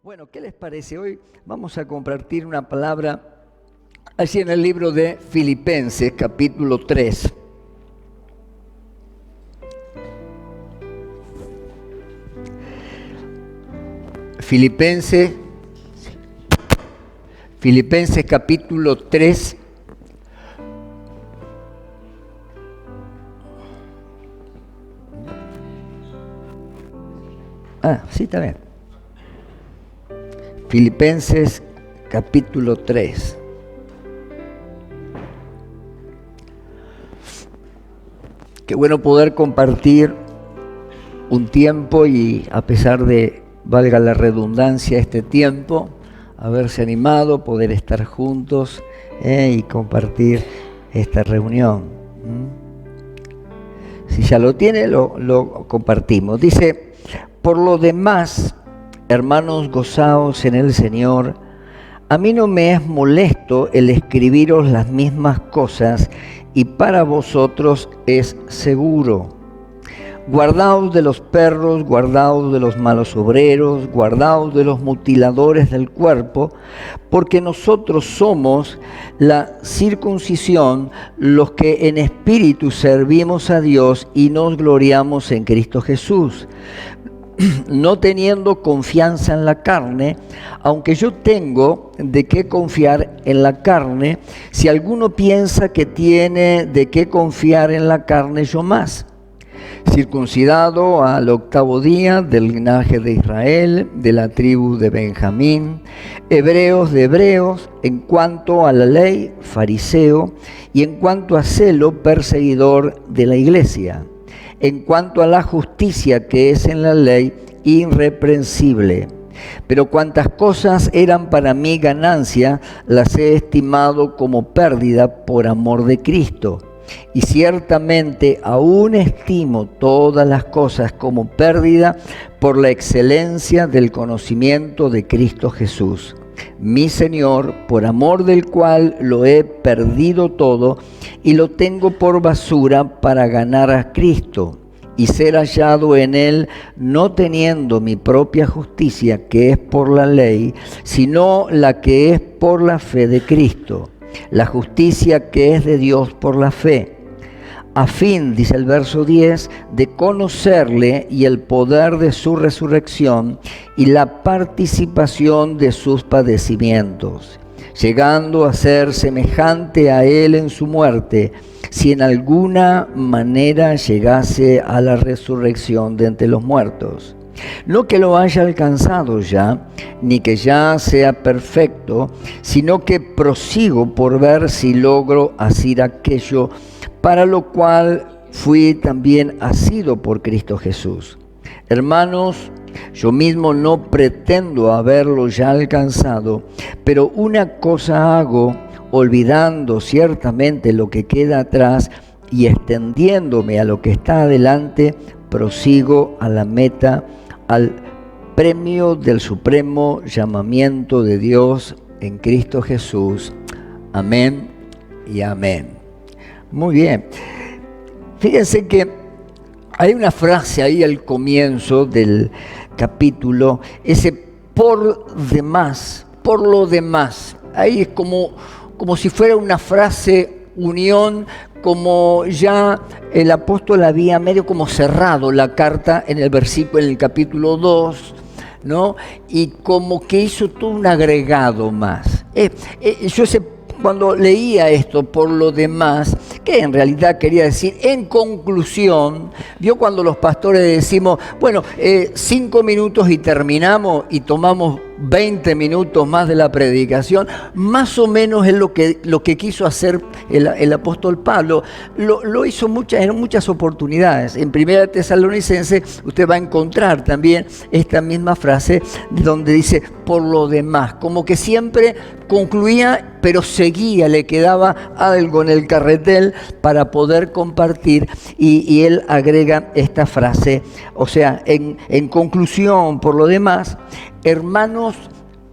Bueno, ¿qué les parece? Hoy vamos a compartir una palabra así en el libro de Filipenses, capítulo 3. Filipenses capítulo 3. Sí, está bien. Filipenses capítulo 3. Qué bueno poder compartir un tiempo y a pesar de, valga la redundancia, este tiempo, haberse animado, poder estar juntos y compartir esta reunión. Si ya lo tiene, lo compartimos. Dice, por lo demás, hermanos, gozaos en el Señor. A mí no me es molesto el escribiros las mismas cosas y para vosotros es seguro. Guardaos de los perros, guardaos de los malos obreros, guardaos de los mutiladores del cuerpo, porque nosotros somos la circuncisión, los que en espíritu servimos a Dios y nos gloriamos en Cristo Jesús. No teniendo confianza en la carne, aunque yo tengo de qué confiar en la carne, si alguno piensa que tiene de qué confiar en la carne, yo más. Circuncidado al 8º día del linaje de Israel, de la tribu de Benjamín, hebreos de hebreos, en cuanto a la ley, fariseo, y en cuanto a celo, perseguidor de la iglesia. En cuanto a la justicia que es en la ley, irreprensible. Pero cuantas cosas eran para mí ganancia, las he estimado como pérdida por amor de Cristo. Y ciertamente aún estimo todas las cosas como pérdida por la excelencia del conocimiento de Cristo Jesús, mi Señor, por amor del cual lo he perdido todo y lo tengo por basura para ganar a Cristo y ser hallado en Él, no teniendo mi propia justicia, que es por la ley, sino la que es por la fe de Cristo, la justicia que es de Dios por la fe, a fin, dice el verso 10, de conocerle y el poder de su resurrección y la participación de sus padecimientos, llegando a ser semejante a Él en su muerte, si en alguna manera llegase a la resurrección de entre los muertos. No que lo haya alcanzado ya, ni que ya sea perfecto, sino que prosigo por ver si logro hacer aquello para lo cual fui también asido por Cristo Jesús. Hermanos, yo mismo no pretendo haberlo ya alcanzado, pero una cosa hago, olvidando ciertamente lo que queda atrás y extendiéndome a lo que está adelante, prosigo a la meta, al premio del supremo llamamiento de Dios en Cristo Jesús. Amén y amén. Muy bien. Fíjense que hay una frase ahí al comienzo del capítulo, ese por demás, por lo demás. Ahí es como si fuera una frase unión, como ya el apóstol había medio como cerrado la carta en el capítulo 2, ¿no? Y como que hizo todo un agregado más. Cuando leía esto, por lo demás, que en realidad quería decir, en conclusión, vio cuando los pastores decimos, 5 minutos y terminamos y tomamos 20 minutos más de la predicación, más o menos es lo que quiso hacer el apóstol Pablo. Lo hizo en muchas oportunidades. En 1 Tesalonicenses usted va a encontrar también esta misma frase donde dice por lo demás, como que siempre concluía, pero seguía, le quedaba algo en el carretel para poder compartir y él agrega esta frase, o sea, en conclusión, por lo demás, hermanos,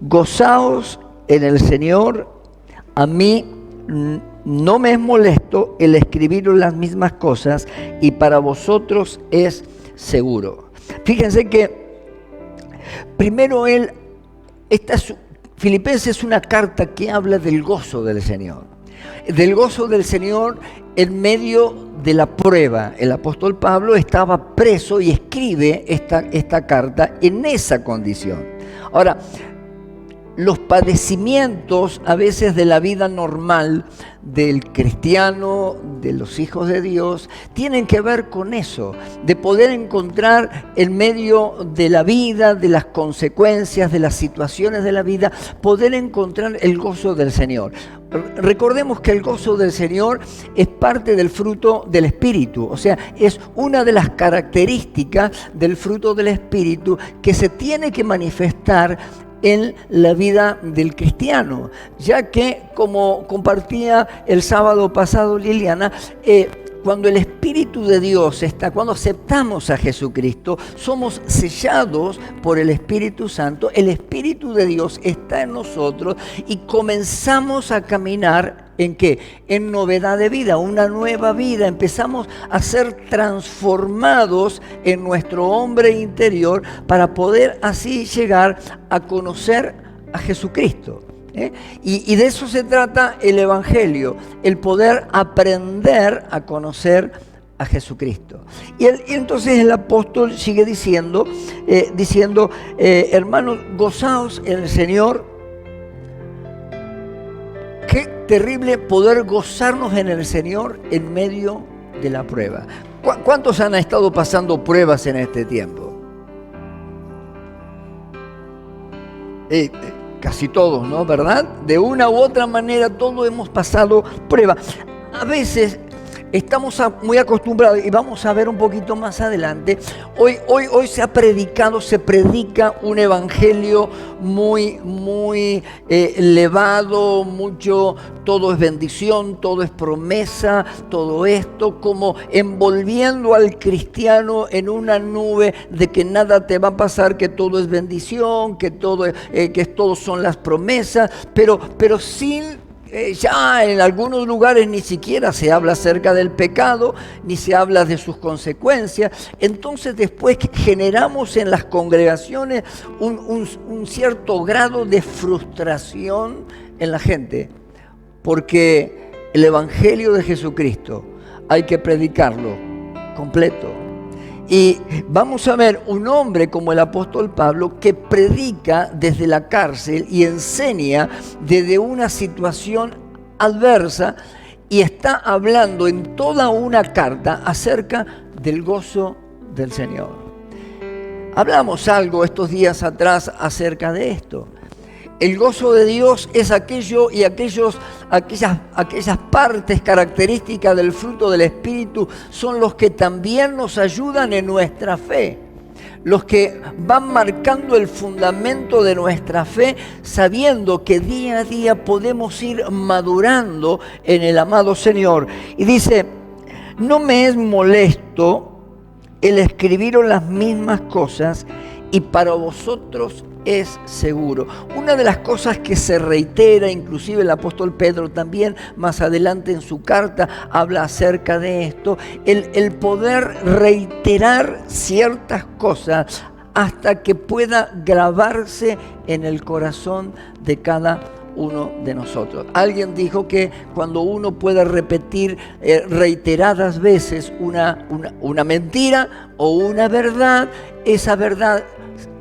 gozaos en el Señor. A mí no me es molesto el escribir las mismas cosas y para vosotros es seguro. Fíjense que primero él Filipenses es una carta que habla del gozo del Señor. Del gozo del Señor en medio de la prueba. El apóstol Pablo estaba preso y escribe esta carta en esa condición. Ahora, los padecimientos a veces de la vida normal del cristiano, de los hijos de Dios, tienen que ver con eso, de poder encontrar en medio de la vida, de las consecuencias, de las situaciones de la vida, poder encontrar el gozo del Señor. Recordemos que el gozo del Señor es parte del fruto del Espíritu, o sea, es una de las características del fruto del Espíritu que se tiene que manifestar en la vida del cristiano, ya que, como compartía el sábado pasado Liliana, cuando el Espíritu de Dios está, cuando aceptamos a Jesucristo, somos sellados por el Espíritu Santo, el Espíritu de Dios está en nosotros y comenzamos a caminar ¿en qué? En novedad de vida, una nueva vida. Empezamos a ser transformados en nuestro hombre interior para poder así llegar a conocer a Jesucristo. Y de eso se trata el Evangelio, el poder aprender a conocer a Jesucristo. Y entonces el apóstol sigue diciendo, hermanos, gozaos en el Señor. Qué terrible poder gozarnos en el Señor en medio de la prueba. ¿Cuántos han estado pasando pruebas en este tiempo? Casi todos, ¿no? ¿Verdad? De una u otra manera todos hemos pasado pruebas. A veces estamos muy acostumbrados, y vamos a ver un poquito más adelante, hoy se predica un evangelio muy elevado, mucho, todo es bendición, todo es promesa, todo esto, como envolviendo al cristiano en una nube de que nada te va a pasar, que todo es bendición, que todo son las promesas, pero sin... ya en algunos lugares ni siquiera se habla acerca del pecado, ni se habla de sus consecuencias. Entonces después generamos en las congregaciones un cierto grado de frustración en la gente, porque el Evangelio de Jesucristo hay que predicarlo completo. Y vamos a ver un hombre como el apóstol Pablo que predica desde la cárcel y enseña desde una situación adversa y está hablando en toda una carta acerca del gozo del Señor. Hablamos algo estos días atrás acerca de esto. El gozo de Dios es aquellas partes características del fruto del Espíritu, son los que también nos ayudan en nuestra fe, los que van marcando el fundamento de nuestra fe, sabiendo que día a día podemos ir madurando en el amado Señor. Y dice, no me es molesto el escribiros las mismas cosas, y para vosotros es seguro. Una de las cosas que se reitera, inclusive el apóstol Pedro también más adelante en su carta habla acerca de esto, el poder reiterar ciertas cosas hasta que pueda grabarse en el corazón de cada uno de nosotros. Alguien dijo que cuando uno puede repetir reiteradas veces una mentira o una verdad, esa verdad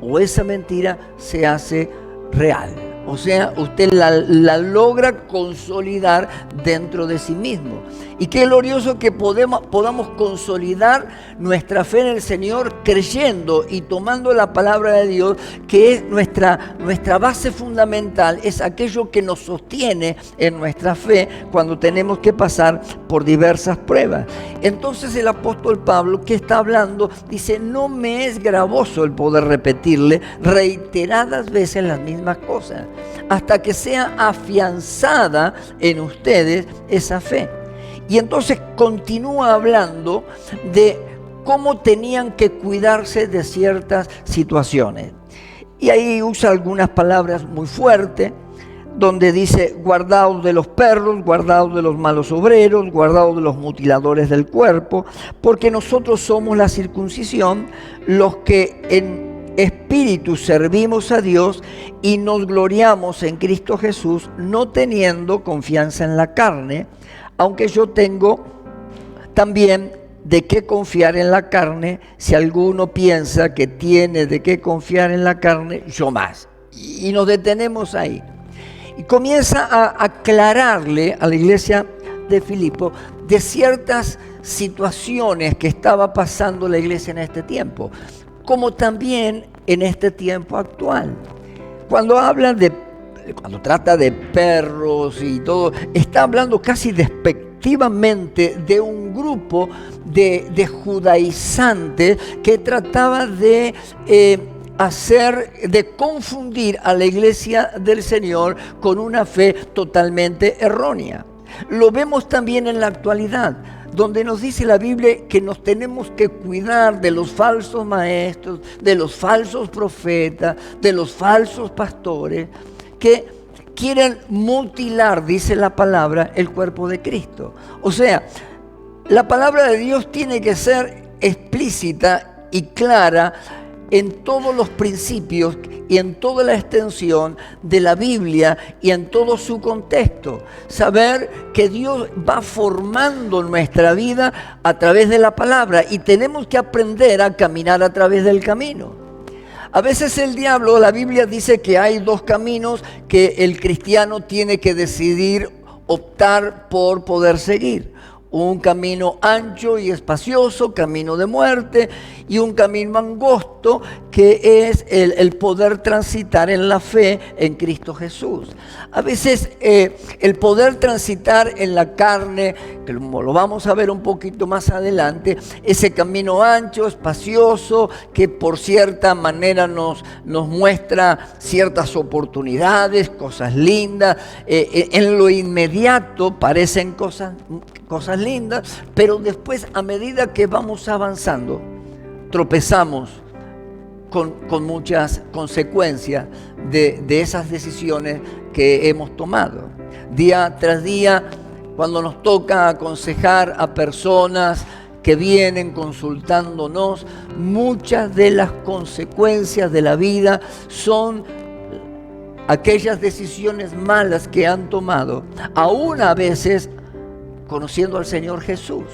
o esa mentira se hace real. O sea, usted la logra consolidar dentro de sí mismo. Y qué glorioso que podamos consolidar nuestra fe en el Señor creyendo y tomando la palabra de Dios, que es nuestra base fundamental, es aquello que nos sostiene en nuestra fe cuando tenemos que pasar por diversas pruebas. Entonces el apóstol Pablo, que está hablando, dice, no me es gravoso el poder repetirle reiteradas veces las mismas cosas, hasta que sea afianzada en ustedes esa fe. Y entonces continúa hablando de cómo tenían que cuidarse de ciertas situaciones. Y ahí usa algunas palabras muy fuertes, donde dice, guardaos de los perros, guardaos de los malos obreros, guardaos de los mutiladores del cuerpo, porque nosotros somos la circuncisión, los que espíritu servimos a Dios y nos gloriamos en Cristo Jesús, no teniendo confianza en la carne, aunque yo tengo también de qué confiar en la carne. Si alguno piensa que tiene de qué confiar en la carne, yo más. Y nos detenemos ahí. Y comienza a aclararle a la iglesia de Filipo de ciertas situaciones que estaba pasando la iglesia en este tiempo, como también en este tiempo actual. Cuando trata de perros y todo, está hablando casi despectivamente de un grupo de judaizantes que trataba de confundir a la iglesia del Señor con una fe totalmente errónea. Lo vemos también en la actualidad, donde nos dice la Biblia que nos tenemos que cuidar de los falsos maestros, de los falsos profetas, de los falsos pastores, que quieren mutilar, dice la palabra, el cuerpo de Cristo. O sea, la palabra de Dios tiene que ser explícita y clara en todos los principios y en toda la extensión de la Biblia y en todo su contexto. Saber que Dios va formando nuestra vida a través de la palabra y tenemos que aprender a caminar a través del camino. A veces el diablo, la Biblia dice que hay dos caminos que el cristiano tiene que decidir optar por poder seguir. Un camino ancho y espacioso, camino de muerte, y un camino angosto que es el poder transitar en la fe en Cristo Jesús. A veces el poder transitar en la carne, que lo vamos a ver un poquito más adelante, ese camino ancho, espacioso, que por cierta manera nos muestra ciertas oportunidades, cosas lindas, en lo inmediato parecen cosas lindas, pero después, a medida que vamos avanzando, tropezamos con muchas consecuencias de esas decisiones que hemos tomado. Día tras día, cuando nos toca aconsejar a personas que vienen consultándonos, muchas de las consecuencias de la vida son aquellas decisiones malas que han tomado, aún a veces conociendo al Señor Jesús.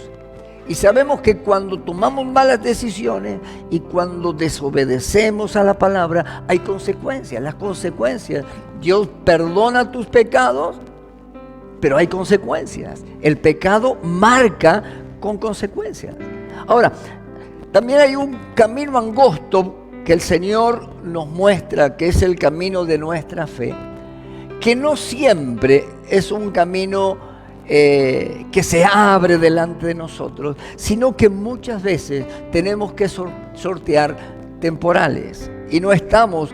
Y sabemos que cuando tomamos malas decisiones y cuando desobedecemos a la palabra, hay consecuencias. Las consecuencias, Dios perdona tus pecados, pero hay consecuencias. El pecado marca con consecuencias. Ahora, también hay un camino angosto que el Señor nos muestra, que es el camino de nuestra fe, que no siempre es un camino que se abre delante de nosotros, sino que muchas veces tenemos que sortear temporales. Y no estamos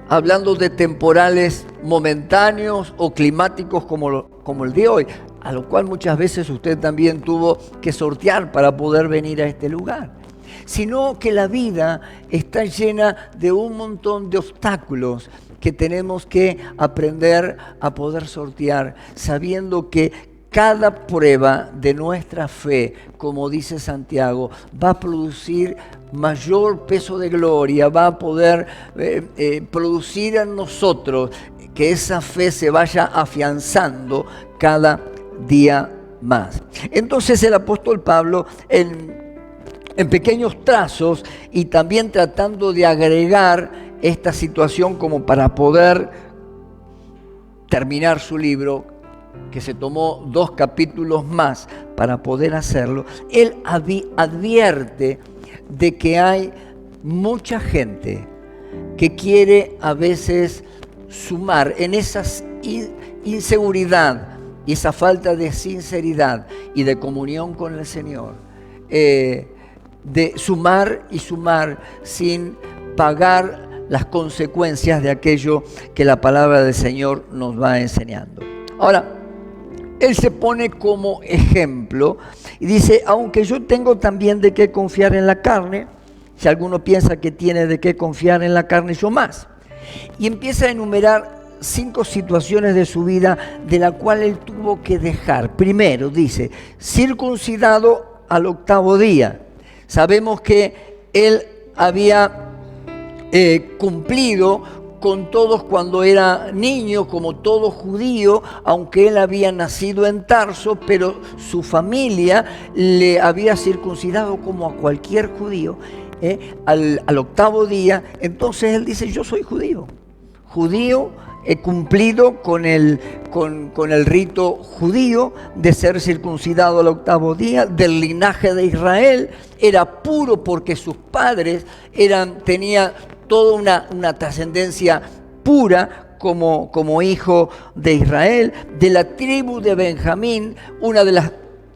hablando de temporales momentáneos o climáticos como el de hoy, a lo cual muchas veces usted también tuvo que sortear para poder venir a este lugar, sino que la vida está llena de un montón de obstáculos que tenemos que aprender a poder sortear, sabiendo que cada prueba de nuestra fe, como dice Santiago, va a producir mayor peso de gloria, va a poder producir en nosotros que esa fe se vaya afianzando cada día más. Entonces el apóstol Pablo, en pequeños trazos y también tratando de agregar esta situación como para poder terminar su libro, que se tomó 2 capítulos más para poder hacerlo, él advierte de que hay mucha gente que quiere a veces sumar en esa inseguridad y esa falta de sinceridad y de comunión con el Señor, de sumar y sumar sin pagar las consecuencias de aquello que la palabra del Señor nos va enseñando. Ahora, él se pone como ejemplo y dice, aunque yo tengo también de qué confiar en la carne, si alguno piensa que tiene de qué confiar en la carne, yo más. Y empieza a enumerar 5 situaciones de su vida de la cual él tuvo que dejar. Primero, dice, circuncidado al 8º día. Sabemos que él había cumplido con todos cuando era niño, como todo judío, aunque él había nacido en Tarso, pero su familia le había circuncidado como a cualquier judío, al octavo día. Entonces él dice, yo soy judío, he cumplido con el rito judío de ser circuncidado al octavo día, del linaje de Israel, era puro porque sus padres tenían toda una trascendencia pura como hijo de Israel, de la tribu de Benjamín, una de las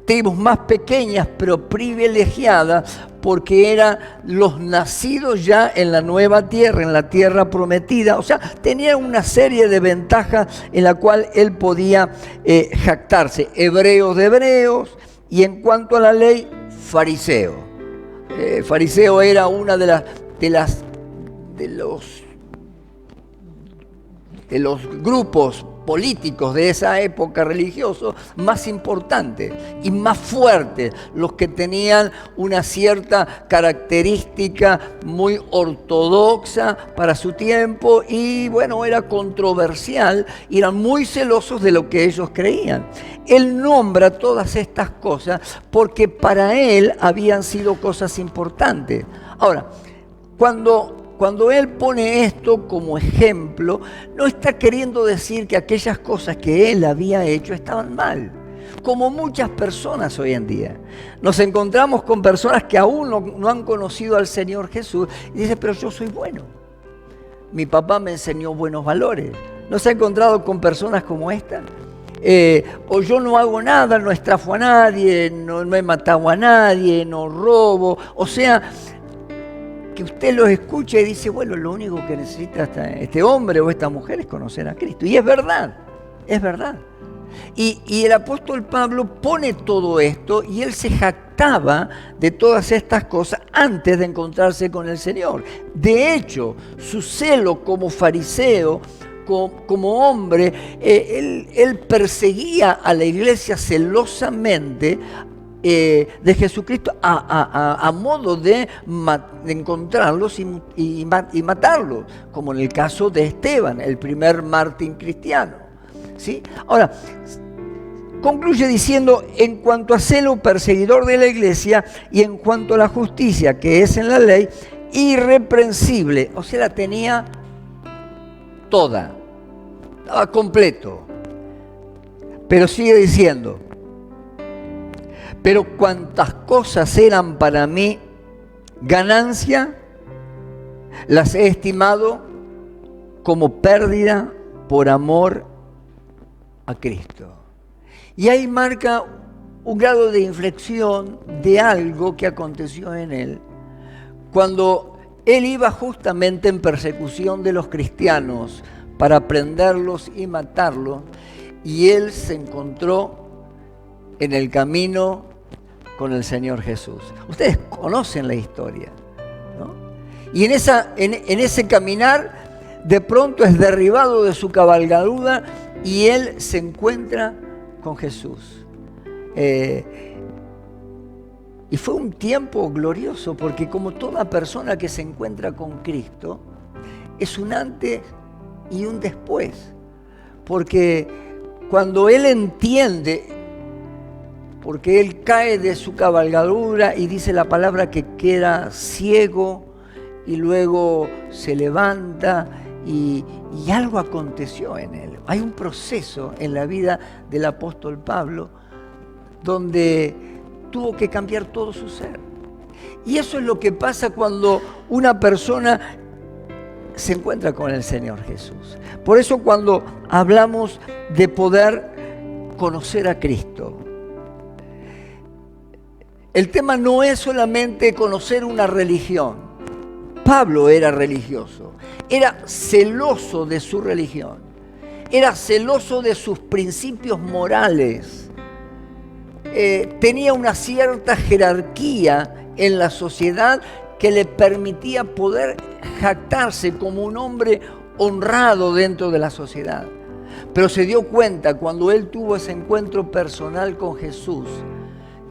tribus más pequeñas pero privilegiadas, porque eran los nacidos ya en la nueva tierra, en la tierra prometida. O sea, tenía una serie de ventajas en la cual él podía jactarse. Hebreos de hebreos, y en cuanto a la ley, fariseo. Fariseo era una de los grupos políticos de esa época religiosos más importantes y más fuertes, los que tenían una cierta característica muy ortodoxa para su tiempo y bueno, era controversial y eran muy celosos de lo que ellos creían. Él nombra todas estas cosas porque para él habían sido cosas importantes. Ahora, cuando él pone esto como ejemplo, no está queriendo decir que aquellas cosas que él había hecho estaban mal. Como muchas personas hoy en día. Nos encontramos con personas que aún no han conocido al Señor Jesús y dicen, pero yo soy bueno. Mi papá me enseñó buenos valores. ¿No se ha encontrado con personas como esta? O yo no hago nada, no estafo a nadie, no he matado a nadie, no robo. O sea, que usted los escuche y dice, bueno, lo único que necesita este hombre o esta mujer es conocer a Cristo. Y es verdad, es verdad. Y el apóstol Pablo pone todo esto y él se jactaba de todas estas cosas antes de encontrarse con el Señor. De hecho, su celo como fariseo, como hombre, él perseguía a la iglesia celosamente de Jesucristo a modo de encontrarlos y matarlos, como en el caso de Esteban, el primer mártir cristiano. ¿Sí? Ahora, concluye diciendo, en cuanto a celo perseguidor de la iglesia y en cuanto a la justicia que es en la ley, irreprensible, o sea, la tenía toda, estaba completo. Pero sigue diciendo, pero cuantas cosas eran para mí ganancia, las he estimado como pérdida por amor a Cristo. Y ahí marca un grado de inflexión de algo que aconteció en él. Cuando él iba justamente en persecución de los cristianos para prenderlos y matarlos, y él se encontró en el camino con el Señor Jesús. Ustedes conocen la historia, ¿no? Y en ese caminar, de pronto es derribado de su cabalgadura y él se encuentra con Jesús. Y fue un tiempo glorioso, porque como toda persona que se encuentra con Cristo, es un antes y un después. Porque cuando él entiende, porque él cae de su cabalgadura y dice la palabra que queda ciego y luego se levanta y algo aconteció en él. Hay un proceso en la vida del apóstol Pablo donde tuvo que cambiar todo su ser. Y eso es lo que pasa cuando una persona se encuentra con el Señor Jesús. Por eso cuando hablamos de poder conocer a Cristo, el tema no es solamente conocer una religión. Pablo era religioso, era celoso de su religión, era celoso de sus principios morales, tenía una cierta jerarquía en la sociedad que le permitía poder jactarse como un hombre honrado dentro de la sociedad. Pero se dio cuenta cuando él tuvo ese encuentro personal con Jesús,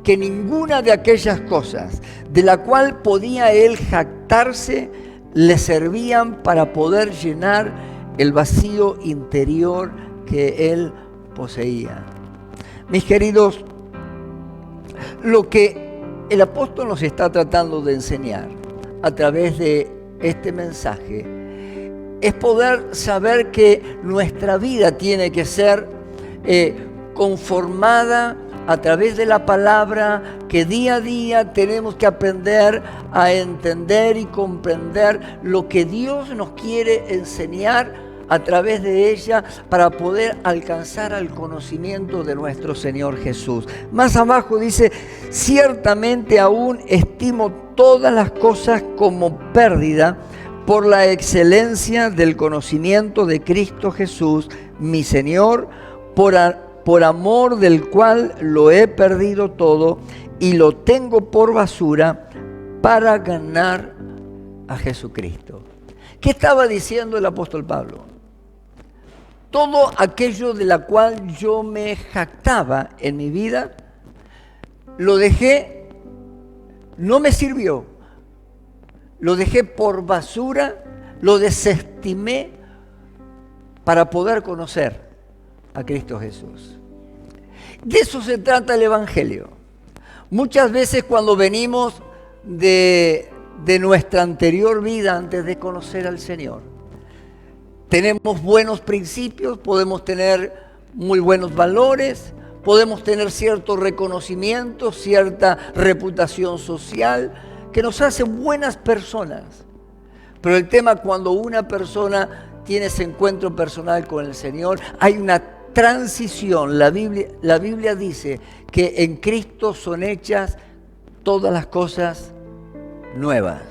que ninguna de aquellas cosas de la cual podía él jactarse le servían para poder llenar el vacío interior que él poseía. Mis queridos, lo que el apóstol nos está tratando de enseñar a través de este mensaje es poder saber que nuestra vida tiene que ser conformada a través de la palabra, que día a día tenemos que aprender a entender y comprender lo que Dios nos quiere enseñar a través de ella para poder alcanzar al conocimiento de nuestro Señor Jesús. Más abajo dice, ciertamente aún estimo todas las cosas como pérdida por la excelencia del conocimiento de Cristo Jesús, mi Señor, por amor del cual lo he perdido todo y lo tengo por basura para ganar a Jesucristo. ¿Qué estaba diciendo el apóstol Pablo? Todo aquello de la cual yo me jactaba en mi vida, lo dejé, no me sirvió, lo dejé por basura, lo desestimé para poder conocer a Cristo Jesús. De eso se trata el Evangelio. Muchas veces cuando venimos de nuestra anterior vida antes de conocer al Señor, tenemos buenos principios, podemos tener muy buenos valores, podemos tener cierto reconocimiento, cierta reputación social, que nos hace buenas personas. Pero el tema cuando una persona tiene ese encuentro personal con el Señor, hay una transición. La Biblia dice que en Cristo son hechas todas las cosas nuevas.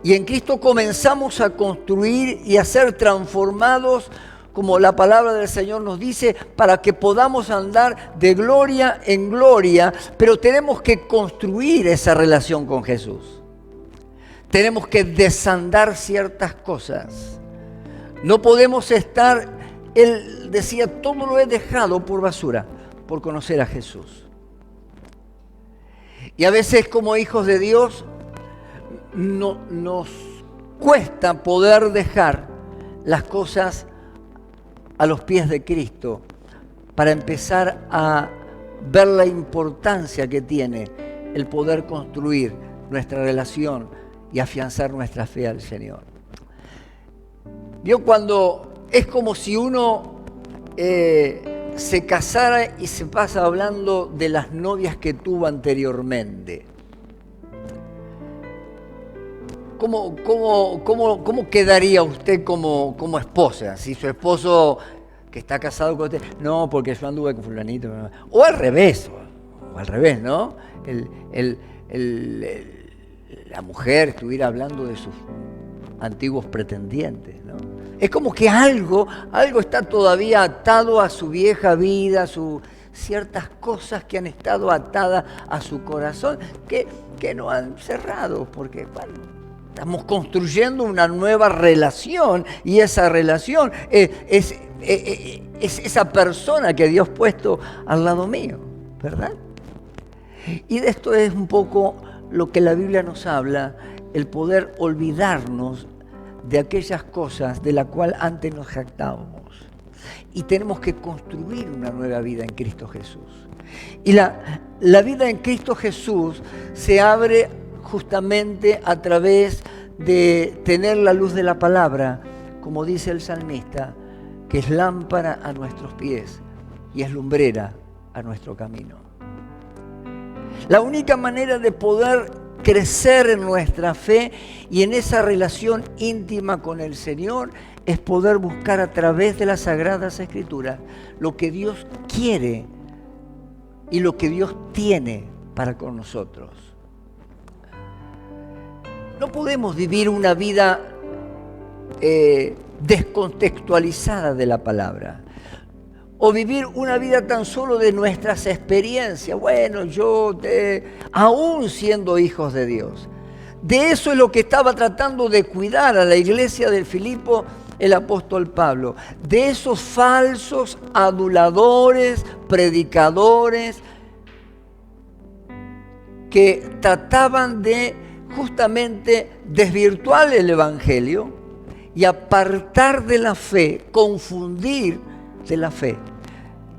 Y en Cristo comenzamos a construir y a ser transformados, como la palabra del Señor nos dice, para que podamos andar de gloria en gloria, pero tenemos que construir esa relación con Jesús. Tenemos que desandar ciertas cosas. No podemos estar, él decía, todo lo he dejado por basura, por conocer a Jesús. Y a veces como hijos de Dios, nos cuesta poder dejar las cosas a los pies de Cristo para empezar a ver la importancia que tiene el poder construir nuestra relación y afianzar nuestra fe al Señor. Yo cuando es como si uno se casara y se pasa hablando de las novias que tuvo anteriormente. ¿Cómo quedaría usted como esposa? Si su esposo que está casado con usted, no, porque yo anduve con fulanito. O al revés, ¿no? La mujer estuviera hablando de sus antiguos pretendientes, ¿no? Es como que algo está todavía atado a su vieja vida, ciertas cosas que han estado atadas a su corazón, que no han cerrado, porque estamos construyendo una nueva relación y esa relación es esa persona que Dios ha puesto al lado mío, ¿verdad? Y de esto es un poco lo que la Biblia nos habla, el poder olvidarnos de aquellas cosas de las cuales antes nos jactábamos. Y tenemos que construir una nueva vida en Cristo Jesús. Y la vida en Cristo Jesús se abre justamente a través de tener la luz de la palabra, como dice el salmista, que es lámpara a nuestros pies y es lumbrera a nuestro camino. La única manera de poder crecer en nuestra fe y en esa relación íntima con el Señor es poder buscar a través de las Sagradas Escrituras lo que Dios quiere y lo que Dios tiene para con nosotros. No podemos vivir una vida descontextualizada de la palabra o vivir una vida tan solo de nuestras experiencias. Bueno, aún siendo hijos de Dios. De eso es lo que estaba tratando de cuidar a la iglesia de Filipo el apóstol Pablo. De esos falsos aduladores, predicadores, que trataban de justamente desvirtuar el Evangelio y apartar de la fe, confundir de la fe.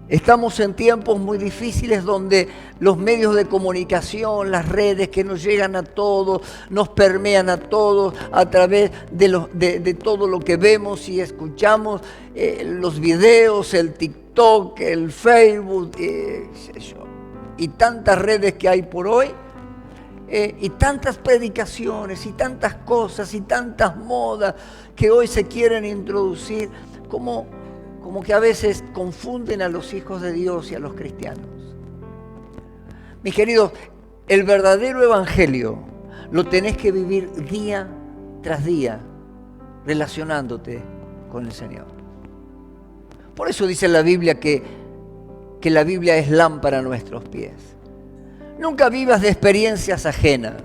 Estamos en tiempos muy difíciles donde los medios de comunicación, las redes que nos llegan a todos, nos permean a todos a través de todo lo que vemos y escuchamos, los videos, el TikTok, el Facebook, y tantas redes que hay por hoy, y tantas predicaciones y tantas cosas y tantas modas que hoy se quieren introducir como que a veces confunden a los hijos de Dios y a los cristianos. Mis queridos, el verdadero evangelio lo tenés que vivir día tras día, relacionándote con el Señor. Por eso dice la Biblia que la Biblia es lámpara a nuestros pies. Nunca vivas de experiencias ajenas,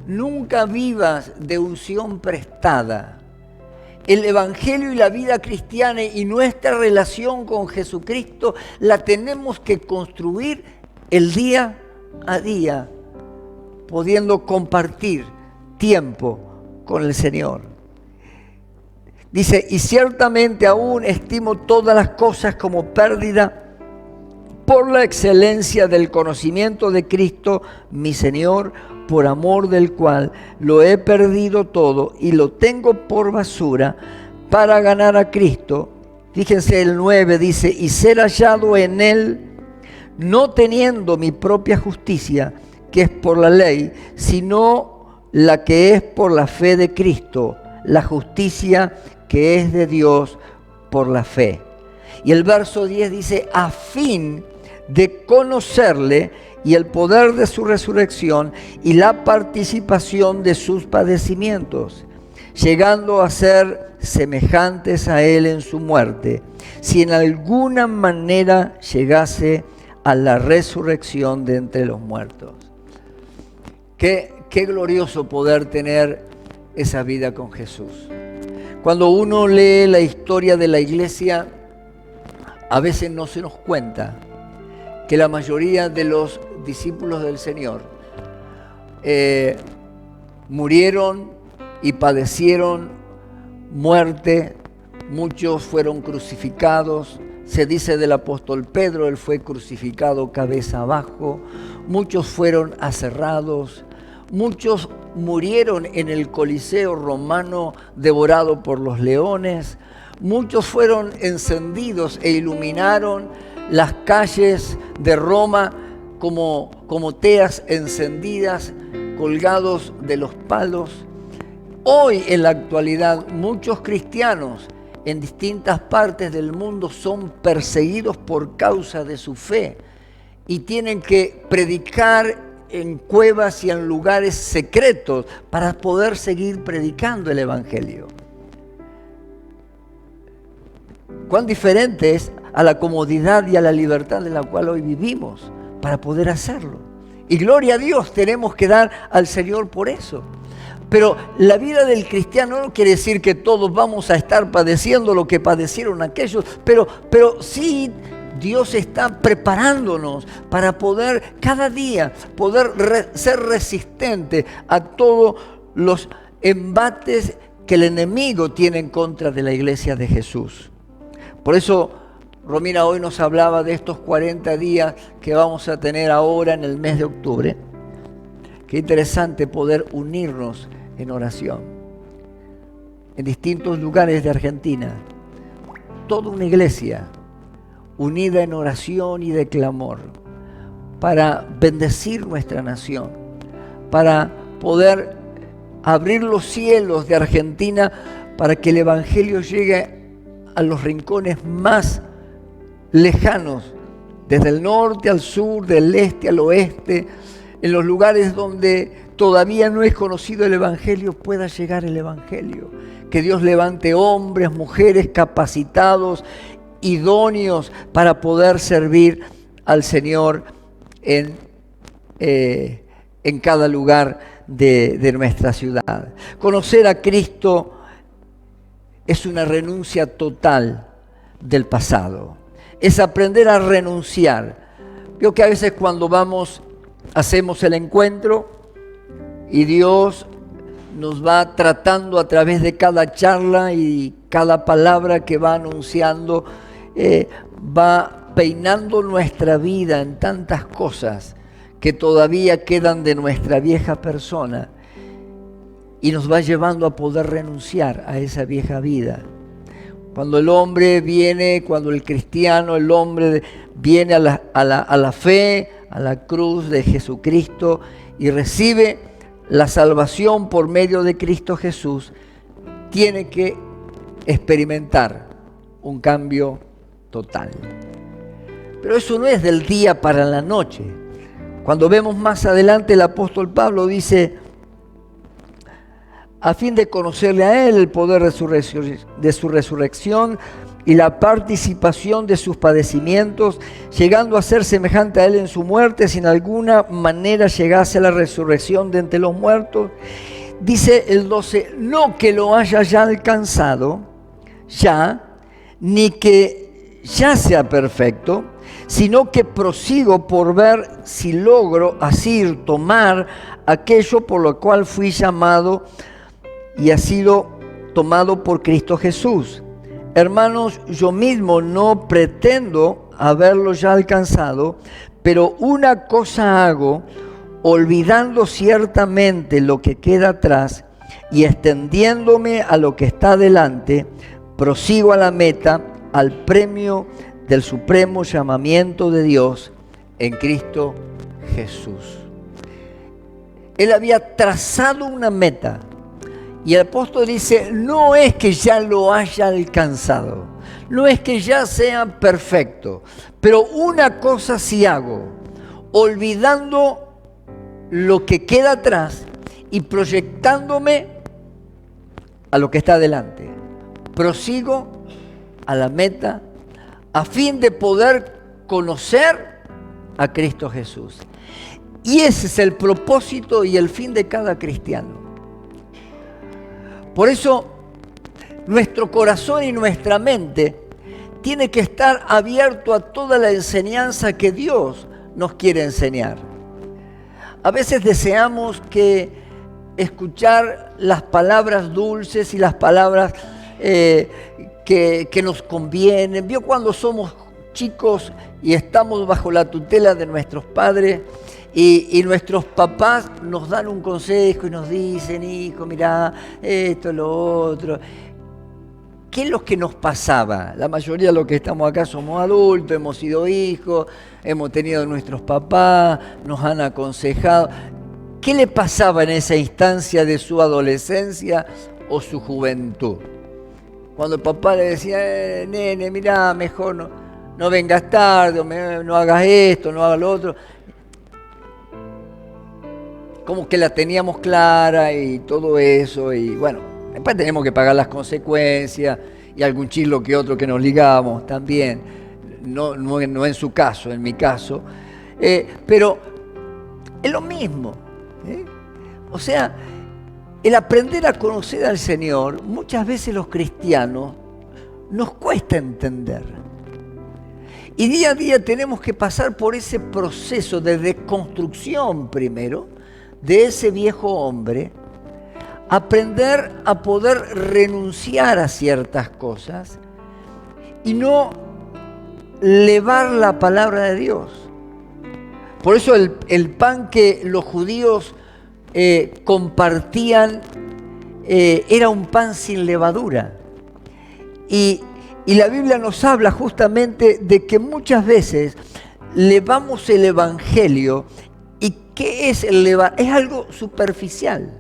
nunca vivas de unción prestada. El Evangelio y la vida cristiana y nuestra relación con Jesucristo la tenemos que construir el día a día, pudiendo compartir tiempo con el Señor. Dice, y ciertamente aún estimo todas las cosas como pérdida por la excelencia del conocimiento de Cristo, mi Señor, por amor del cual lo he perdido todo y lo tengo por basura para ganar a Cristo. Fíjense el 9 dice, y ser hallado en Él, no teniendo mi propia justicia, que es por la ley, sino la que es por la fe de Cristo, la justicia que es de Dios por la fe. Y el verso 10 dice, a fin de conocerle y el poder de su resurrección y la participación de sus padecimientos, llegando a ser semejantes a él en su muerte, si en alguna manera llegase a la resurrección de entre los muertos. Qué glorioso poder tener esa vida con Jesús. Cuando uno lee la historia de la iglesia, a veces no se nos cuenta que la mayoría de los discípulos del Señor murieron y padecieron muerte. Muchos fueron crucificados. Se dice del apóstol Pedro, él fue crucificado cabeza abajo. Muchos fueron aserrados. Muchos murieron en el Coliseo romano devorado por los leones. Muchos fueron encendidos e iluminaron las calles de Roma como teas encendidas, colgados de los palos. Hoy, en la actualidad, muchos cristianos en distintas partes del mundo son perseguidos por causa de su fe y tienen que predicar en cuevas y en lugares secretos para poder seguir predicando el Evangelio. Cuán diferente es a la comodidad y a la libertad de la cual hoy vivimos para poder hacerlo. Y gloria a Dios, tenemos que dar al Señor por eso. Pero la vida del cristiano no quiere decir que todos vamos a estar padeciendo lo que padecieron aquellos, pero sí Dios está preparándonos para poder cada día ser resistente a todos los embates que el enemigo tiene en contra de la iglesia de Jesús. Por eso Romina hoy nos hablaba de estos 40 días que vamos a tener ahora en el mes de octubre. Qué interesante poder unirnos en oración. En distintos lugares de Argentina, toda una iglesia unida en oración y de clamor para bendecir nuestra nación, para poder abrir los cielos de Argentina para que el Evangelio llegue a los rincones más lejanos, desde el norte al sur, del este al oeste, en los lugares donde todavía no es conocido el Evangelio, pueda llegar el Evangelio. Que Dios levante hombres, mujeres capacitados, idóneos para poder servir al Señor en cada lugar de nuestra ciudad. Conocer a Cristo es una renuncia total del pasado. Es aprender a renunciar. Veo que a veces cuando hacemos el encuentro y Dios nos va tratando a través de cada charla y cada palabra que va anunciando, va peinando nuestra vida en tantas cosas que todavía quedan de nuestra vieja persona y nos va llevando a poder renunciar a esa vieja vida. Cuando el hombre viene, cuando el cristiano, el hombre viene a la fe, a la cruz de Jesucristo y recibe la salvación por medio de Cristo Jesús, tiene que experimentar un cambio total. Pero eso no es del día para la noche. Cuando vemos más adelante, el apóstol Pablo dice: a fin de conocerle a Él, el poder de su resurrección y la participación de sus padecimientos, llegando a ser semejante a Él en su muerte, si en alguna manera llegase a la resurrección de entre los muertos. Dice el 12, no que lo haya ya alcanzado, ya, ni que ya sea perfecto, sino que prosigo por ver si logro asir, tomar aquello por lo cual fui llamado y ha sido tomado por Cristo Jesús. Hermanos, yo mismo no pretendo haberlo ya alcanzado, pero una cosa hago, olvidando ciertamente lo que queda atrás y extendiéndome a lo que está delante, prosigo a la meta, al premio del supremo llamamiento de Dios en Cristo Jesús. Él había trazado una meta. Y el apóstol dice, no es que ya lo haya alcanzado, no es que ya sea perfecto, pero una cosa sí hago, olvidando lo que queda atrás y proyectándome a lo que está adelante. Prosigo a la meta a fin de poder conocer a Cristo Jesús. Y ese es el propósito y el fin de cada cristiano. Por eso, nuestro corazón y nuestra mente tiene que estar abierto a toda la enseñanza que Dios nos quiere enseñar. A veces deseamos escuchar las palabras dulces y las palabras que nos convienen. ¿Vio cuando somos chicos y estamos bajo la tutela de nuestros padres? Y nuestros papás nos dan un consejo y nos dicen, hijo, mirá, esto, lo otro. ¿Qué es lo que nos pasaba? La mayoría de los que estamos acá somos adultos, hemos sido hijos, hemos tenido nuestros papás, nos han aconsejado. ¿Qué le pasaba en esa instancia de su adolescencia o su juventud? Cuando el papá le decía, nene, mirá, mejor no vengas tarde, no hagas esto, no hagas lo otro. Como que la teníamos clara y todo eso, y bueno, después tenemos que pagar las consecuencias y algún chilo que otro que nos ligamos también, no en su caso, en mi caso, pero es lo mismo, ¿eh? O sea, el aprender a conocer al Señor, muchas veces los cristianos nos cuesta entender. Y día a día tenemos que pasar por ese proceso de desconstrucción primero, de ese viejo hombre, aprender a poder renunciar a ciertas cosas y no elevar la palabra de Dios. Por eso el pan que los judíos compartían era un pan sin levadura. Y la Biblia nos habla justamente de que muchas veces levamos el evangelio. ¿Y qué es el levar? Es algo superficial.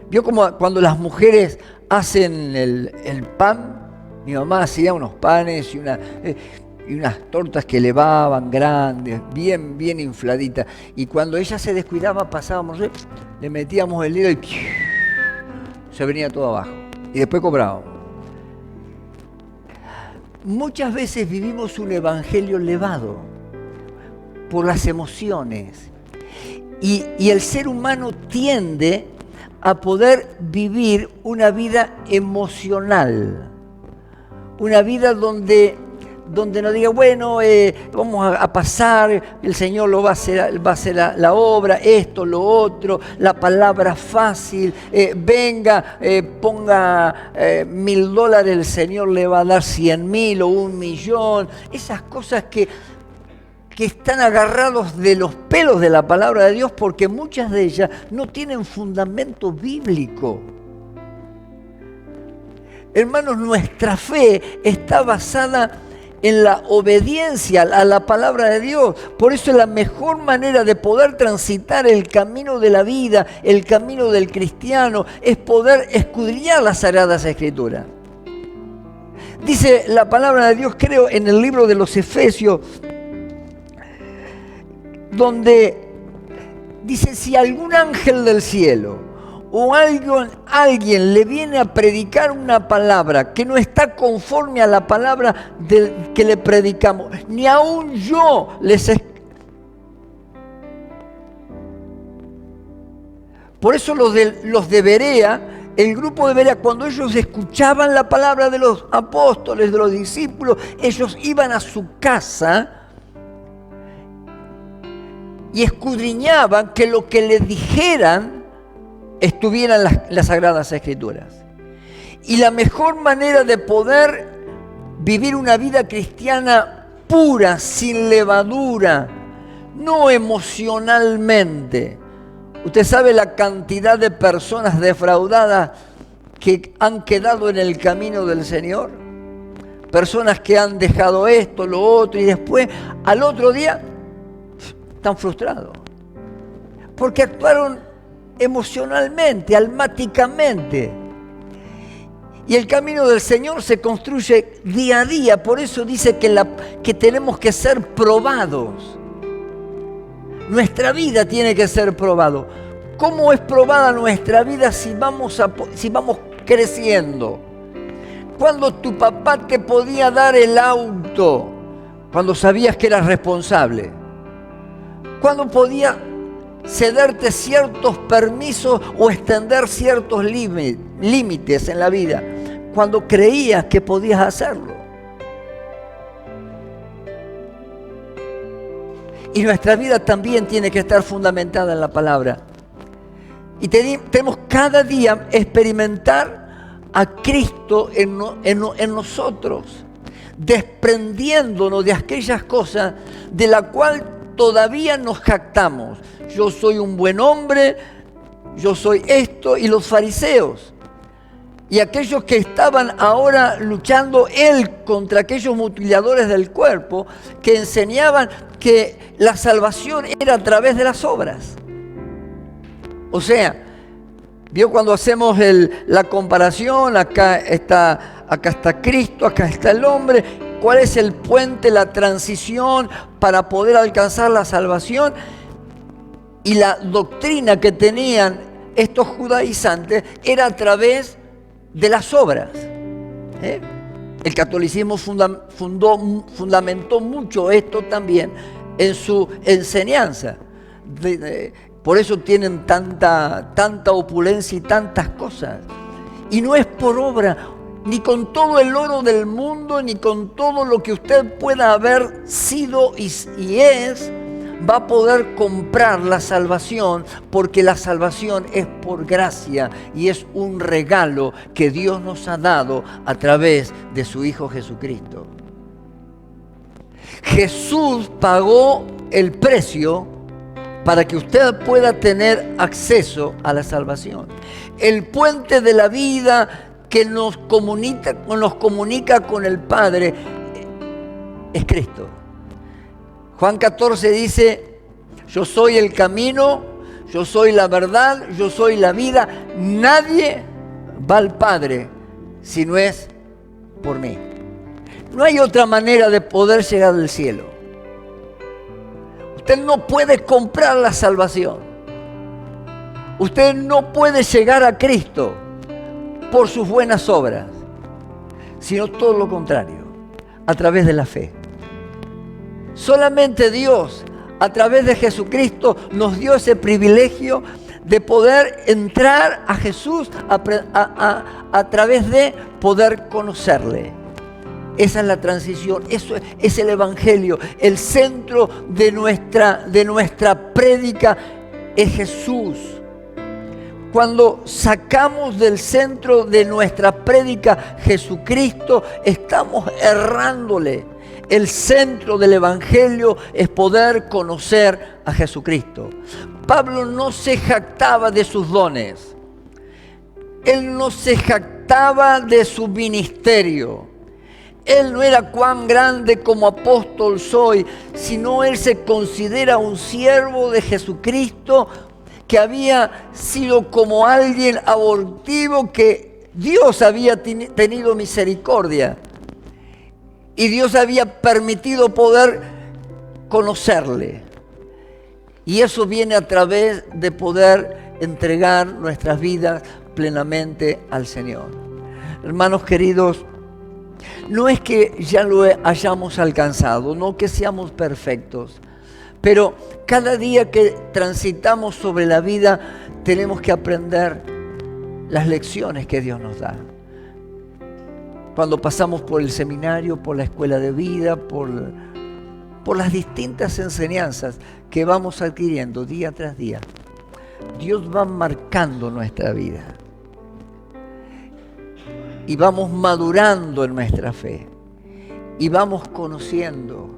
¿Vio como cuando las mujeres hacen el pan? Mi mamá hacía unos panes y unas tortas que levaban grandes, bien infladitas. Y cuando ella se descuidaba, pasábamos, le metíamos el dedo y se venía todo abajo. Y después cobrábamos. Muchas veces vivimos un evangelio levado por las emociones. Y el ser humano tiende a poder vivir una vida emocional, una vida donde donde nos diga, bueno, vamos a pasar, el Señor lo va a hacer la obra, esto, lo otro, la palabra fácil, venga, ponga $1,000, el Señor le va a dar 100,000 o 1,000,000. Esas cosas que están agarrados de los pelos de la palabra de Dios, porque muchas de ellas no tienen fundamento bíblico. Hermanos, nuestra fe está basada en la obediencia a la palabra de Dios. Por eso la mejor manera de poder transitar el camino de la vida, el camino del cristiano, es poder escudriñar las Sagradas Escrituras. Dice la palabra de Dios, creo, en el libro de los Efesios, donde dice, si algún ángel del cielo o alguien le viene a predicar una palabra que no está conforme a la palabra que le predicamos, ni aún yo Por eso los de Berea, el grupo de Berea, cuando ellos escuchaban la palabra de los apóstoles, de los discípulos, ellos iban a su casa y escudriñaban que lo que les dijeran estuviera en las Sagradas Escrituras. Y la mejor manera de poder vivir una vida cristiana pura, sin levadura, no emocionalmente. Usted sabe la cantidad de personas defraudadas que han quedado en el camino del Señor. Personas que han dejado esto, lo otro, y después al otro día están frustrados. Porque actuaron emocionalmente, almáticamente. Y el camino del Señor se construye día a día. Por eso dice que tenemos que ser probados. Nuestra vida tiene que ser probada. ¿Cómo es probada nuestra vida si vamos creciendo? Cuando tu papá te podía dar el auto, cuando sabías que eras responsable. Cuando podía cederte ciertos permisos o extender ciertos límites en la vida, cuando creías que podías hacerlo. Y nuestra vida también tiene que estar fundamentada en la palabra. Y tenemos cada día experimentar a Cristo en nosotros, desprendiéndonos de aquellas cosas de la cual todavía nos jactamos. Yo soy un buen hombre, yo soy esto, y los fariseos. Y aquellos que estaban ahora luchando contra aquellos mutiladores del cuerpo, que enseñaban que la salvación era a través de las obras. O sea, vio cuando hacemos la comparación, acá está Cristo, acá está el hombre. ¿Cuál es el puente, la transición para poder alcanzar la salvación? Y la doctrina que tenían estos judaizantes era a través de las obras. El catolicismo fundamentó mucho esto también en su enseñanza. Por eso tienen tanta opulencia y tantas cosas. Y no es por obra, ni con todo el oro del mundo, ni con todo lo que usted pueda haber sido y es, va a poder comprar la salvación, porque la salvación es por gracia y es un regalo que Dios nos ha dado a través de su Hijo Jesucristo. Jesús pagó el precio para que usted pueda tener acceso a la salvación. El puente de la vida que nos comunica con el Padre es Cristo. Juan 14 dice, yo soy el camino, yo soy la verdad, yo soy la vida. Nadie va al Padre si no es por mí. No hay otra manera de poder llegar al cielo. Usted no puede comprar la salvación. Usted no puede llegar a Cristo por sus buenas obras, sino todo lo contrario, a través de la fe. Solamente Dios, a través de Jesucristo, nos dio ese privilegio de poder entrar a Jesús a través de poder conocerle. Esa es la transición, eso es el Evangelio. El centro de nuestra prédica es Jesús. Cuando sacamos del centro de nuestra prédica Jesucristo, estamos errándole. El centro del Evangelio es poder conocer a Jesucristo. Pablo no se jactaba de sus dones. Él no se jactaba de su ministerio. Él no era cuán grande como apóstol soy, sino él se considera un siervo de Jesucristo que había sido como alguien abortivo que Dios había tenido misericordia. Y Dios había permitido poder conocerle. Y eso viene a través de poder entregar nuestras vidas plenamente al Señor. Hermanos queridos, no es que ya lo hayamos alcanzado, no que seamos perfectos, pero cada día que transitamos sobre la vida tenemos que aprender las lecciones que Dios nos da. Cuando pasamos por el seminario, por la escuela de vida, por las distintas enseñanzas que vamos adquiriendo día tras día, Dios va marcando nuestra vida. Y vamos madurando en nuestra fe. Y vamos conociendo.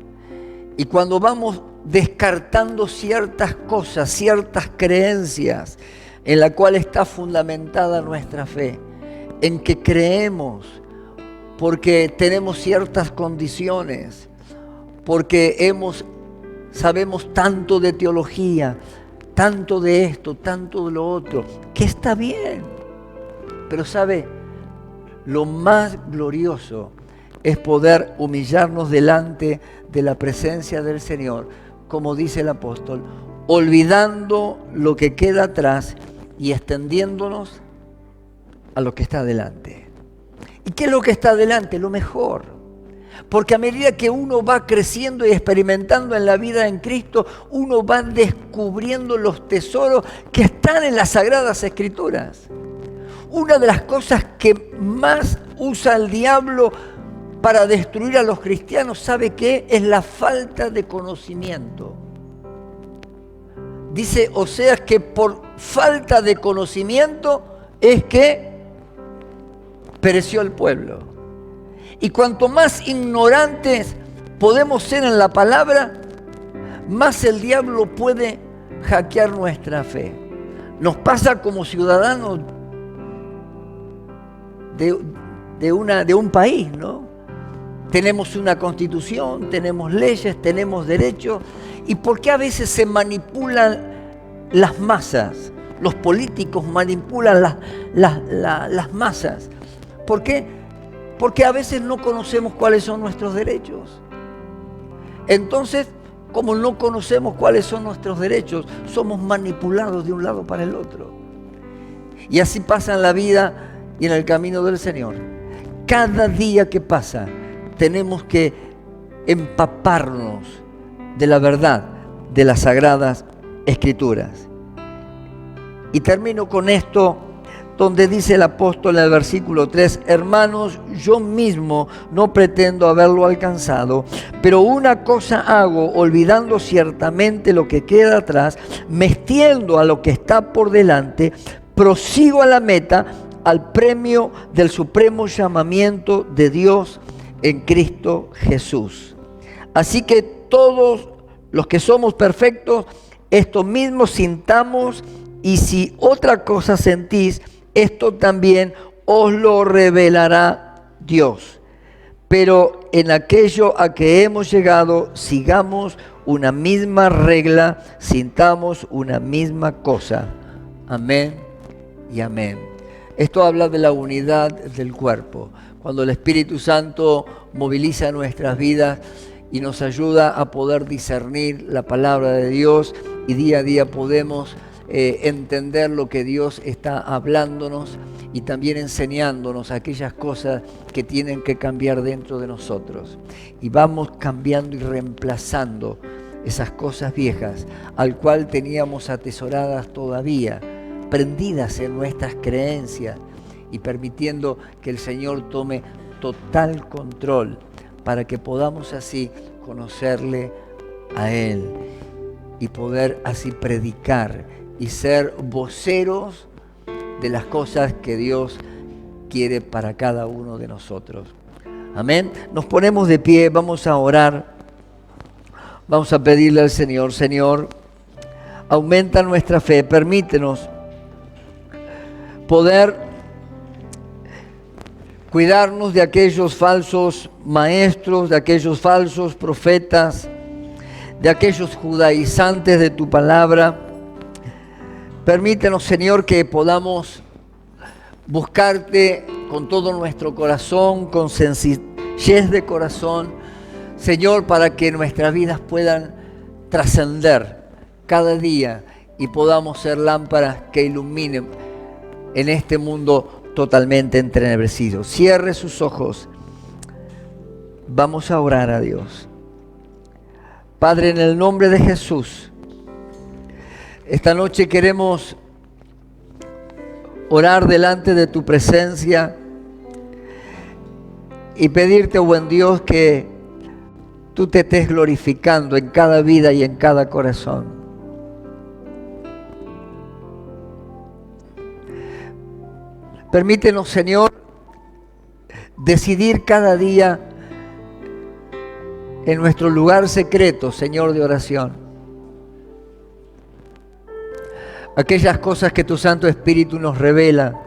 Y cuando vamos descartando ciertas cosas, ciertas creencias en la cual está fundamentada nuestra fe, en que creemos porque tenemos ciertas condiciones, porque sabemos tanto de teología, tanto de esto, tanto de lo otro, que está bien. Pero ¿sabe? Lo más glorioso es poder humillarnos delante de la presencia del Señor, como dice el apóstol, olvidando lo que queda atrás y extendiéndonos a lo que está adelante. ¿Y qué es lo que está adelante? Lo mejor. Porque a medida que uno va creciendo y experimentando en la vida en Cristo, uno va descubriendo los tesoros que están en las Sagradas Escrituras. Una de las cosas que más usa el diablo para destruir a los cristianos, ¿sabe qué? Es la falta de conocimiento. Dice Oseas que por falta de conocimiento es que pereció el pueblo. Y cuanto más ignorantes podemos ser en la palabra, más el diablo puede hackear nuestra fe. Nos pasa como ciudadanos de un país, ¿no? Tenemos una constitución, tenemos leyes, tenemos derechos. ¿Y por qué a veces se manipulan las masas? Los políticos manipulan las masas. ¿Por qué? Porque a veces no conocemos cuáles son nuestros derechos. Entonces, como no conocemos cuáles son nuestros derechos, somos manipulados de un lado para el otro. Y así pasa en la vida y en el camino del Señor. Cada día que pasa, tenemos que empaparnos de la verdad de las Sagradas Escrituras. Y termino con esto, donde dice el apóstol en el versículo 3, hermanos, yo mismo no pretendo haberlo alcanzado, pero una cosa hago, olvidando ciertamente lo que queda atrás, me extiendo a lo que está por delante, prosigo a la meta, al premio del supremo llamamiento de Dios en Cristo Jesús. Así que todos los que somos perfectos, esto mismo sintamos, y si otra cosa sentís, esto también os lo revelará Dios. Pero en aquello a que hemos llegado, sigamos una misma regla, sintamos una misma cosa. Amén y amén. Esto habla de la unidad del cuerpo. Cuando el Espíritu Santo moviliza nuestras vidas y nos ayuda a poder discernir la palabra de Dios, y día a día podemos entender lo que Dios está hablándonos y también enseñándonos aquellas cosas que tienen que cambiar dentro de nosotros. Y vamos cambiando y reemplazando esas cosas viejas, al cual teníamos atesoradas todavía, prendidas en nuestras creencias, y permitiendo que el Señor tome total control para que podamos así conocerle a Él y poder así predicar y ser voceros de las cosas que Dios quiere para cada uno de nosotros. Amén. Nos ponemos de pie, vamos a orar, vamos a pedirle al Señor: Señor, aumenta nuestra fe, permítenos poder cuidarnos de aquellos falsos maestros, de aquellos falsos profetas, de aquellos judaizantes de tu palabra. Permítenos, Señor, que podamos buscarte con todo nuestro corazón, con sencillez de corazón, Señor, para que nuestras vidas puedan trascender cada día y podamos ser lámparas que iluminen en este mundo totalmente entenebrecido. Cierre sus ojos. Vamos a orar a Dios. Padre, en el nombre de Jesús, esta noche queremos orar delante de tu presencia y pedirte, buen Dios, que tú te estés glorificando en cada vida y en cada corazón. Permítenos, Señor, decidir cada día en nuestro lugar secreto, Señor, de oración, aquellas cosas que tu Santo Espíritu nos revela,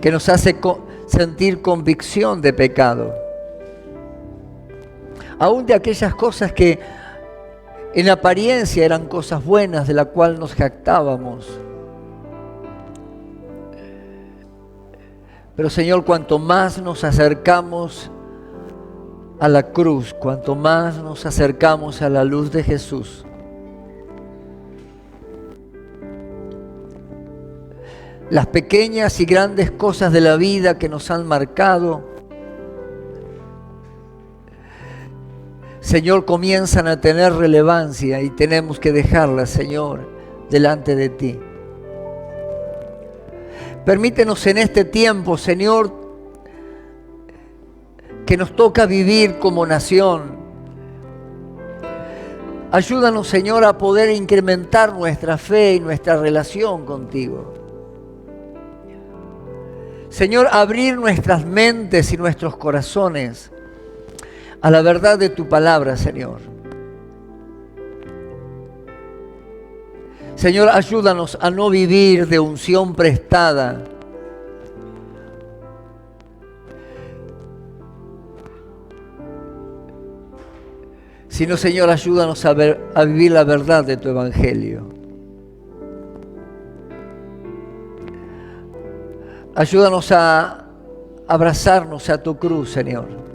que nos hace sentir convicción de pecado, aún de aquellas cosas que en apariencia eran cosas buenas, de las cuales nos jactábamos. Pero, Señor, cuanto más nos acercamos a la cruz, cuanto más nos acercamos a la luz de Jesús, las pequeñas y grandes cosas de la vida que nos han marcado, Señor, comienzan a tener relevancia y tenemos que dejarlas, Señor, delante de ti. Permítenos en este tiempo, Señor, que nos toca vivir como nación. Ayúdanos, Señor, a poder incrementar nuestra fe y nuestra relación contigo. Señor, abrir nuestras mentes y nuestros corazones a la verdad de tu palabra, Señor. Señor, ayúdanos a no vivir de unción prestada, sino, Señor, ayúdanos a vivir la verdad de tu evangelio. Ayúdanos a abrazarnos a tu cruz, Señor.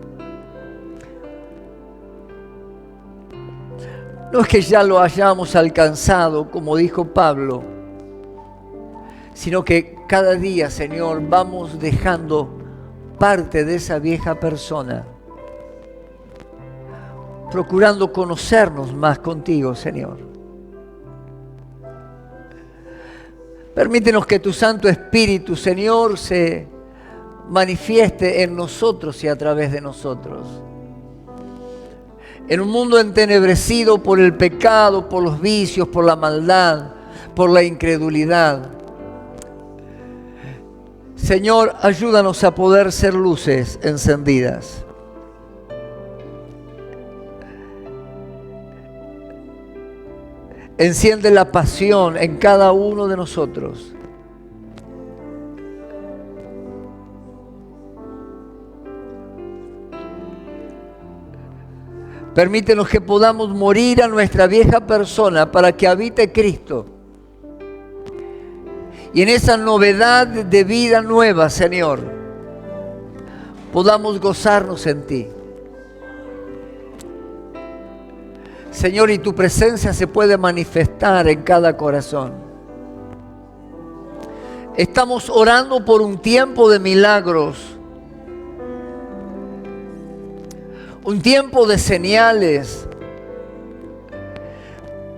No es que ya lo hayamos alcanzado, como dijo Pablo, sino que cada día, Señor, vamos dejando parte de esa vieja persona, procurando conocernos más contigo, Señor. Permítenos que tu Santo Espíritu, Señor, se manifieste en nosotros y a través de nosotros. En un mundo entenebrecido por el pecado, por los vicios, por la maldad, por la incredulidad. Señor, ayúdanos a poder ser luces encendidas. Enciende la pasión en cada uno de nosotros. Permítenos que podamos morir a nuestra vieja persona para que habite Cristo. Y en esa novedad de vida nueva, Señor, podamos gozarnos en ti. Señor, y tu presencia se puede manifestar en cada corazón. Estamos orando por un tiempo de milagros, un tiempo de señales,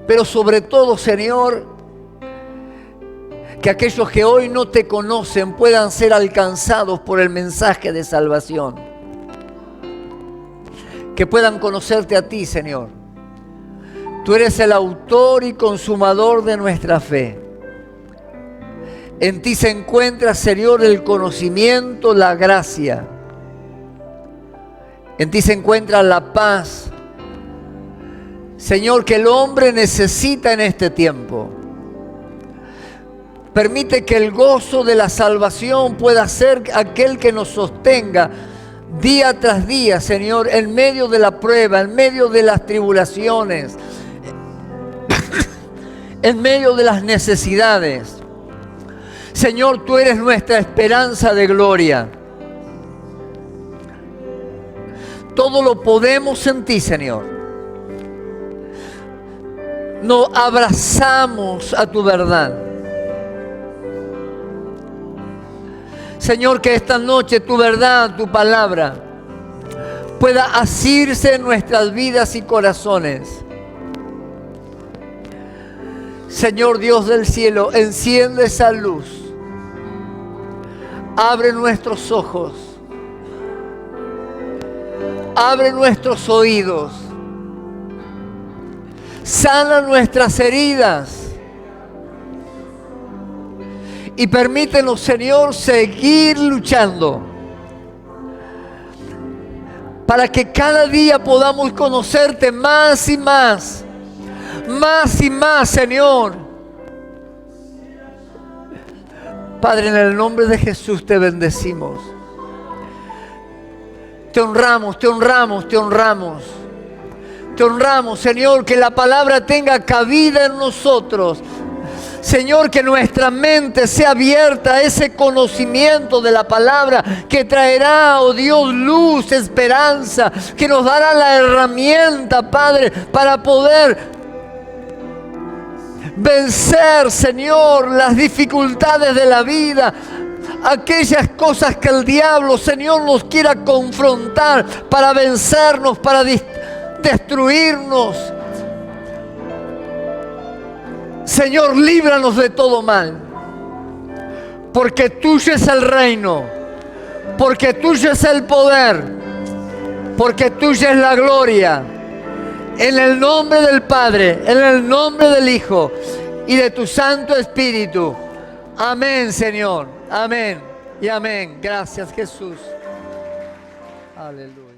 pero sobre todo, Señor, que aquellos que hoy no te conocen puedan ser alcanzados por el mensaje de salvación. Que puedan conocerte a ti, Señor. Tú eres el autor y consumador de nuestra fe. En ti se encuentra, Señor, el conocimiento, la gracia. En ti se encuentra la paz, Señor, que el hombre necesita en este tiempo. Permite que el gozo de la salvación pueda ser aquel que nos sostenga día tras día, Señor, en medio de la prueba, en medio de las tribulaciones, en medio de las necesidades. Señor, tú eres nuestra esperanza de gloria. Todo lo podemos en ti, Señor. Nos abrazamos a tu verdad. Señor, que esta noche tu verdad, tu palabra, pueda asirse en nuestras vidas y corazones. Señor Dios del cielo, enciende esa luz. Abre nuestros ojos. Abre nuestros oídos. Sana nuestras heridas. Y permítenos, Señor, seguir luchando. Para que cada día podamos conocerte más y más. Más y más, Señor. Padre, en el nombre de Jesús te bendecimos. Te honramos, te honramos, te honramos. Te honramos, Señor, que la palabra tenga cabida en nosotros. Señor, que nuestra mente sea abierta a ese conocimiento de la palabra que traerá, oh Dios, luz, esperanza, que nos dará la herramienta, Padre, para poder vencer, Señor, las dificultades de la vida. Aquellas cosas que el diablo, Señor, nos quiera confrontar para vencernos, para destruirnos. Señor, líbranos de todo mal. Porque tuyo es el reino. Porque tuyo es el poder. Porque tuya es la gloria. En el nombre del Padre, en el nombre del Hijo y de tu Santo Espíritu. Amén, Señor. Amén y amén. Gracias, Jesús. Aleluya.